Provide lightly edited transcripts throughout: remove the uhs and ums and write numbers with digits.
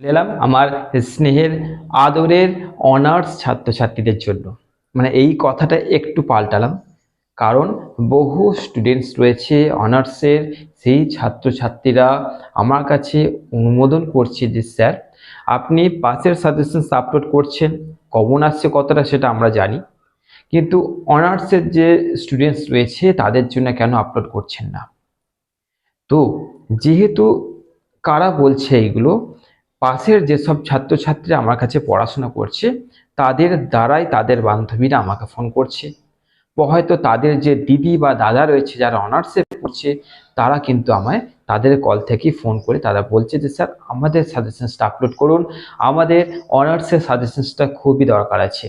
এলাম আমার স্নেহের আদরের অনার্স ছাত্রছাত্রীদের জন্য। মানে এই কথাটা একটু পাল্টালাম, কারণ বহু স্টুডেন্টস রয়েছে অনার্সের, সেই ছাত্রছাত্রীরা আমার কাছে অনুমোদন করছে যে স্যার আপনি পাসের সাজেশনস আপলোড করছেন, কমন আসছে কতটা সেটা আমরা জানি, কিন্তু অনার্সের যে স্টুডেন্টস রয়েছে তাদের জন্য কেন আপলোড করছেন না। তো যেহেতু কারা বলছে এইগুলো, পাশের যেসব ছাত্রছাত্রীরা আমার কাছে পড়াশোনা করছে তাদের দ্বারাই তাদের বান্ধবীরা আমাকে ফোন করছে, হয়তো তাদের যে দিদি বা দাদা রয়েছে যারা অনার্সে পড়ছে তারা কিন্তু আমায় তাদের কল থেকে ফোন করে তারা বলছে যে স্যার আমাদের সাজেশনসটা আপলোড করুন, আমাদের অনার্সের সাজেশনসটা খুবই দরকার আছে।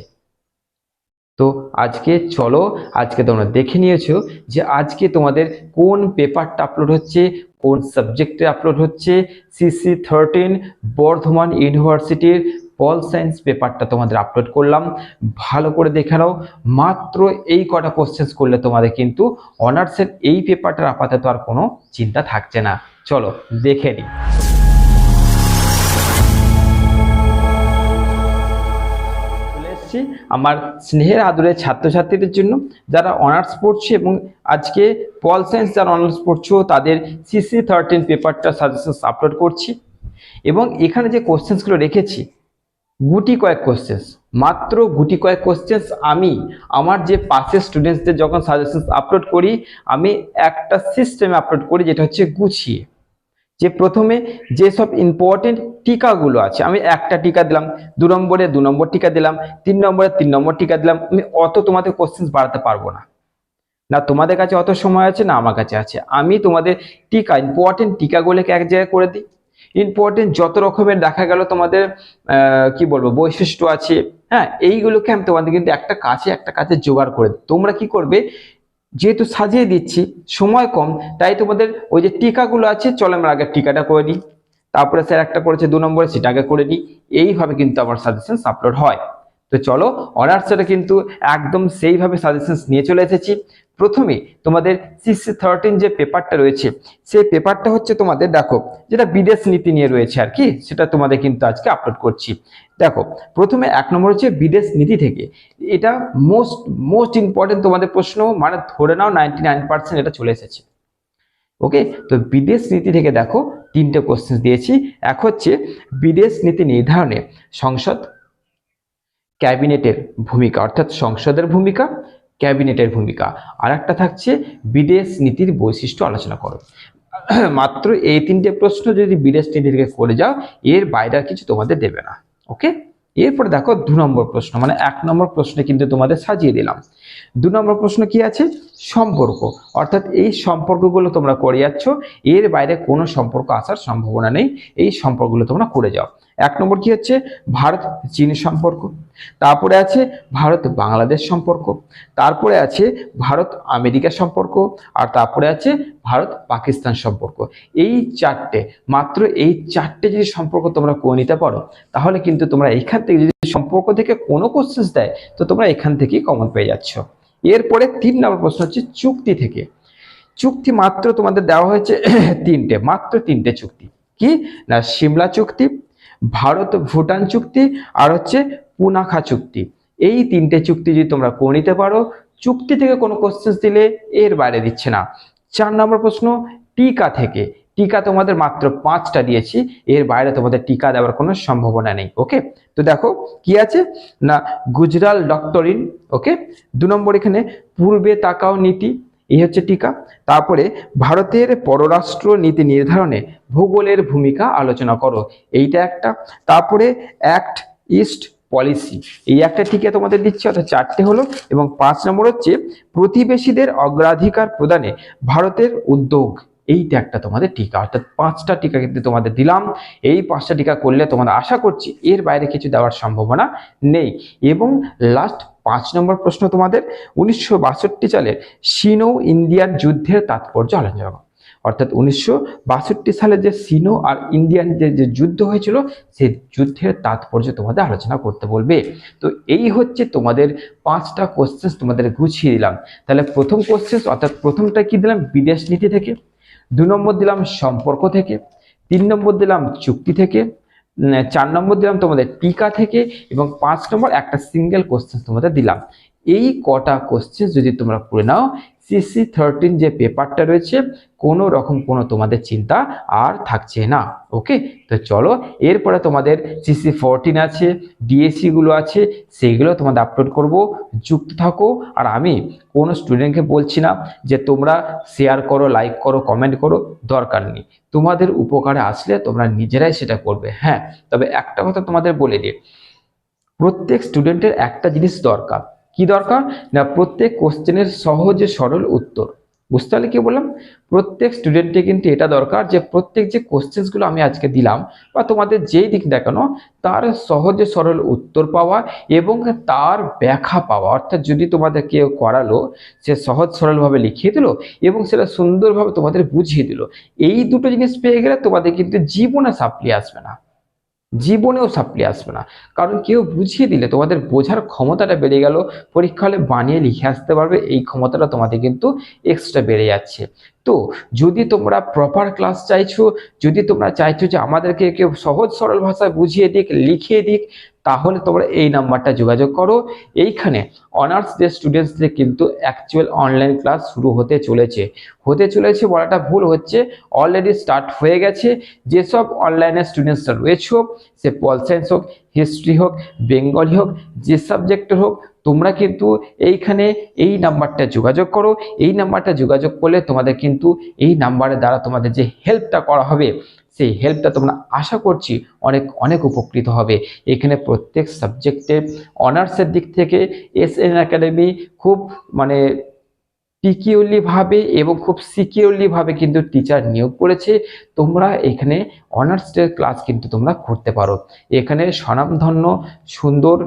তো আজকে চলো, আজকে তোমরা দেখে নিয়েছো যে আজকে তোমাদের কোন পেপারটা আপলোড হচ্ছে, কোন সাবজেক্টে আপলোড হচ্ছে। CC13 বর্ধমান ইউনিভার্সিটির পল সায়েন্স পেপারটা তোমাদের আপলোড করলাম, ভালো করে দেখে নাও। মাত্র এই কটা কোশ্চেন্স করলে তোমাদের কিন্তু অনার্সের এই পেপারটার আপাতত আর কোনো চিন্তা থাকছে না। চলো দেখে নিই। আমার স্নেহের আদরের ছাত্রছাত্রীদের জন্য যারা অনার্স পড়ছে এবং আজকে পল সায়েন্স যারা অনার্স পড়ছো তাদের CC13 পেপারটা সাজেশনস আপলোড করছি, এবং এখানে যে কোশ্চেন্সগুলো রেখেছি গুটি কয়েক কোশ্চেন্স, মাত্র গুটি কয়েক কোশ্চেন্স আমি আমার যে পাশের স্টুডেন্টসদের যখন সাজেশনস আপলোড করি আমি একটা সিস্টেমে আপলোড করি, যেটা হচ্ছে গুছিয়ে। যে প্রথমে যেসব ইম্পর্টেন্ট টিকাগুলো আছে আমি একটা টিকা দিলাম, 2 নম্বরে 2 নম্বর টিকা দিলাম, 3 নম্বরে 3 নম্বর টিকা দিলাম। আমি অত তোমাদের কোশ্চেন্স বাড়াতে পারবো না, না তোমাদের কাছে অত সময় আছে না আমার কাছে আছে। আমি তোমাদের টিকা ইম্পর্টেন্ট টিকাগুলোকে এক জায়গায় করে দিই। ইম্পর্টেন্ট যত রকমের দেখা গেল তোমাদের কি বলবো বৈশিষ্ট্য আছে, হ্যাঁ এইগুলোকে আমি তোমাদের কিন্তু একটা কাছে জোগাড় করে দিই। তোমরা কি করবে, যেহেতু সাজিয়ে দিচ্ছি সময় কম, তাই তোমাদের ওই যে টিকাগুলো আছে চলো আমরা আগে টিকাটা করে নিই, তারপরে স্যার একটা করেছে 2 নম্বরে সেটা আগে করে নিই। এইভাবে কিন্তু আমার সাজেশন আপলোড হয়। তো চলো অনার্সটা কিন্তু একদম সেইভাবে সাজেশনস নিয়ে চলে এসেছি। প্রথমে তোমাদের CC13 যে পেপারটা রয়েছে সেই পেপারটা হচ্ছে তোমাদের দেখো যেটা বিদেশ নীতি নিয়ে রয়েছে আর কি, সেটা তোমাদের কিন্তু আজকে আপলোড করছি। দেখো প্রথমে 1 নম্বর হচ্ছে বিদেশ নীতি থেকে, এটা মোস্ট ইম্পর্টেন্ট তোমাদের প্রশ্ন, মানে ধরে নাও 99% এটা চলে এসেছে। ওকে, তো বিদেশ নীতি থেকে দেখো 3টে কোশ্চেন দিয়েছি। এক হচ্ছে বিদেশ নীতি নির্ধারণে সংসদ ক্যাবিনেটের ভূমিকা, অর্থাৎ সংসদের ভূমিকা, ক্যাবিনেটের ভূমিকা। আর একটা থাকছে বিদেশ নীতির বৈশিষ্ট্য আলোচনা করো। মাত্র এই 3টে প্রশ্ন যদি বিদেশ নীতি থেকে করে যাও এর বাইরে আর কিছু তোমাদের দেবে না। ওকে, এরপরে দেখো 2 নম্বর প্রশ্ন, মানে 1 নম্বর প্রশ্নে কিন্তু তোমাদের সাজিয়ে দিলাম। 2 নম্বর প্রশ্ন কি আছে, সম্পর্ক, অর্থাৎ এই সম্পর্কগুলো তোমরা করে যাচ্ছ, এর বাইরে কোনো সম্পর্ক আসার সম্ভাবনা নেই, এই সম্পর্কগুলো তোমরা করে যাও। 1 নম্বর কি হচ্ছে ভারত চীন সম্পর্ক, তারপরে আছে ভারত বাংলাদেশ সম্পর্ক, তারপরে আছে ভারত আমেরিকা সম্পর্ক, আর তারপরে আছে ভারত পাকিস্তান সম্পর্ক। এই 4টে, মাত্র এই 4টে যদি সম্পর্ক তোমরা করে নিতে পারো তাহলে কিন্তু তোমরা এখান থেকে যদি সম্পর্ক থেকে কোনো কোশ্চেন দেয় তো তোমরা এখান থেকেই কমন পেয়ে যাচ্ছ। এরপরে 3 নম্বর প্রশ্ন হচ্ছে চুক্তি থেকে। চুক্তি মাত্র তোমাদের দেওয়া হয়েছে 3টে, মাত্র 3টে চুক্তি। কি না, সিমলা চুক্তি, ভারত ভুটান চুক্তি, আর হচ্ছে পুনাখা চুক্তি। এই 3টে চুক্তি যদি তোমরা করে নিতে পারো, চুক্তি থেকে কোনো কোশ্চেন দিলে এর বাইরে দিচ্ছে না। 4 নম্বর প্রশ্ন টিকা থেকে, টিকা তোমাদের মাত্র 5টা দিয়েছি, এর বাইরে তোমাদের টিকা দেওয়ার কোনো সম্ভাবনা নেই। ওকে, তো দেখো কি আছে না গুজরাল ডক্টরিন। ওকে, 2 নম্বর এখানে পূর্বে তাকাও নীতি, এই হচ্ছে টিকা। তারপরে ভারতের পররাষ্ট্র নীতি নির্ধারণে ভূগোলের ভূমিকা আলোচনা করো, এইটা একটা। তারপরে অ্যাক্ট ইস্ট পলিসি, এই একটা টিকা তোমাদের দিচ্ছে, অর্থাৎ 4টে হলো। এবং 5 নম্বর হচ্ছে প্রতিবেশীদের অগ্রাধিকার প্রদানে ভারতের উদ্যোগ, এইটা একটা তোমাদের টিকা, অর্থাৎ 5টা টিকা কিন্তু তোমাদের দিলাম। এই 5টা টিকা করলে তোমাদের আশা করছি এর বাইরে কিছু দেওয়ার সম্ভাবনা নেই। এবং লাস্ট 5 নম্বর প্রশ্ন তোমাদের 1962 সালের সিনো ইন্ডিয়ান যুদ্ধের তাৎপর্য আলোচনা করো, অর্থাৎ 1962 সালে যে সিনো আর ইন্ডিয়ান যে যুদ্ধ হয়েছিল সেই যুদ্ধের তাৎপর্য তোমাদের আলোচনা করতে বলবে। তো এই হচ্ছে তোমাদের 5টা কোশ্চেন তোমাদের গুছিয়ে দিলাম। তাহলে প্রথম কোশ্চেন, অর্থাৎ প্রথমটা কি দিলাম বিদেশ নীতি থেকে, 2 নম্বর দিলাম সম্পর্ক থেকে, 3 নম্বর দিলাম চুক্তি থেকে, 4 নম্বর দিলাম তোমাদের টিকা থেকে, এবং 5 নম্বর একটা সিঙ্গেল কোশ্চেন তোমাদের দিলাম। এই কটা কোশ্চেন যদি তোমরা করে নাও, CC13 যে পেপারটা রয়েছে কোনো রকম কোনো তোমাদের চিন্তা আর থাকছে না। ওকে, তো চলো এরপরে তোমাদের CC14 আছে, ডিএসসি গুলো আছে, সেইগুলো তোমাদের আপলোড করব, যুক্ত থাকো। আর আমি কোনো স্টুডেন্টকে বলছি না যে তোমরা শেয়ার করো, লাইক করো, কমেন্ট করো, দরকার নেই। তোমাদের উপকারে আসলে তোমরা নিজেরাই সেটা করবে। হ্যাঁ, তবে একটা কথা তোমাদের বলে দিই, প্রত্যেক স্টুডেন্টের একটা জিনিস দরকার। কি দরকার না, প্রত্যেক কোশ্চেনের সহজ সরল উত্তর। বুঝতে পারলে কি বললাম? প্রত্যেক স্টুডেন্টে কিন্তু এটা দরকার যে প্রত্যেক যে কোশ্চেন্সগুলো আমি আজকে দিলাম বা তোমাদের যেই দিক দেখানো, তার সহজ সরল উত্তর পাওয়া এবং তার ব্যাখ্যা পাওয়া। অর্থাৎ যদি তোমাদের কেউ করালো, সে সহজ সরলভাবে লিখিয়ে দিল এবং সেটা সুন্দরভাবে তোমাদের বুঝিয়ে দিল। এই দুটো জিনিস পেয়ে গেলে তোমাদের কিন্তু জীবনে সাপ্লি আসবে না, জীবনেও সাপ্লি আসবে না। কারণ কেউ বুঝিয়ে দিলে তোমাদের বোঝার ক্ষমতাটা বেড়ে গেল, পরীক্ষা হলে বানিয়ে লিখে আসতে পারবে, এই ক্ষমতাটা তোমাদের কিন্তু এক্সট্রা বেড়ে যাচ্ছে। তো যদি তোমরা প্রপার ক্লাস চাইছো, যদি তোমরা চাইছো যে আমাদেরকে কেউ সহজ সরল ভাষায় বুঝিয়ে দিক, লিখিয়ে দিক, তাহলে তোমরা এই নাম্বারটা যোগাযোগ করো। এইখানে অনার্স যে স্টুডেন্টসদের কিন্তু অ্যাকচুয়াল অনলাইন ক্লাস শুরু হতে চলেছে বলাটা ভুল হচ্ছে, অলরেডি স্টার্ট হয়ে গেছে। যেসব অনলাইনে স্টুডেন্টসরা রয়েছে, সে পল সায়েন্স হোক, হিস্ট্রি হোক, বেঙ্গলি হোক, যে সাবজেক্টের হোক, তোমরা কিন্তু এইখানে এই নাম্বারটা যোগাযোগ করো। এই নাম্বারটা যোগাযোগ করলে তোমাদের কিন্তু এই নাম্বারের দ্বারা তোমাদের যে হেল্পটা করা হবে, সেই হেল্পটা তোমরা আশা করছি অনেক অনেক উপকৃত হবে। এখানে প্রত্যেক সাবজেক্টে অনার্সের দিক থেকে SN একাডেমি খুব মানে পিকিউরলি ভাবে এবং খুব সিকিউরলি ভাবে কিন্তু টিচার নিয়োগ করেছে। তোমরা এখানে অনার্সের ক্লাস কিন্তু তোমরা করতে পারো। এখানে স্বনামধন্য সুন্দর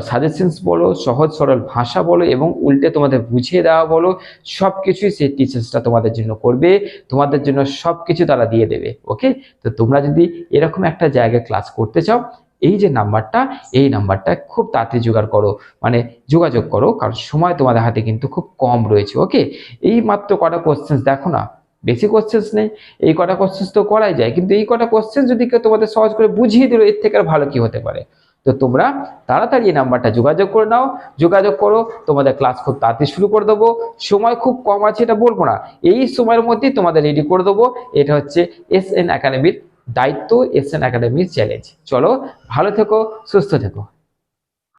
সাজেশনস বলো, সহজ সরল ভাষা বলো এবং উল্টে তোমাদের বুঝিয়ে দেওয়া বলো, সব কিছুই সেই টিচার্সটা তোমাদের জন্য করবে, তোমাদের জন্য সব কিছু তারা দিয়ে দেবে। ওকে, তো তোমরা যদি এরকম একটা জায়গায় ক্লাস করতে চাও, এই যে নাম্বারটা, এই নাম্বারটা খুব তাড়াতাড়ি জোগাড় করো, মানে যোগাযোগ করো, কারণ সময় তোমাদের হাতে কিন্তু খুব কম রয়েছে। ওকে, এই মাত্র কটা কোশ্চেন্স দেখো না, বেশি কোশ্চেন্স নেই, এই কটা কোশ্চেন্স তো করাই যায়, কিন্তু এই কটা কোশ্চেন্স যদি কেউ তোমাদের সহজ করে বুঝিয়ে দিল, এর থেকে আর ভালো কি হতে পারে? তো তোমরা তাড়াতাড়ি এই নাম্বারটা যোগাযোগ করে নাও, যোগাযোগ করো, তোমাদের ক্লাস খুব তাড়াতাড়ি শুরু করে দেবো। সময় খুব কম আছে এটা বলবো না, এই সময়ের মধ্যেই তোমাদের রেডি করে দেবো। এটা হচ্ছে SN একাডেমির দায়িত্ব, SN একাডেমির চ্যালেঞ্জ। চলো, ভালো থেকো, সুস্থ থেকো।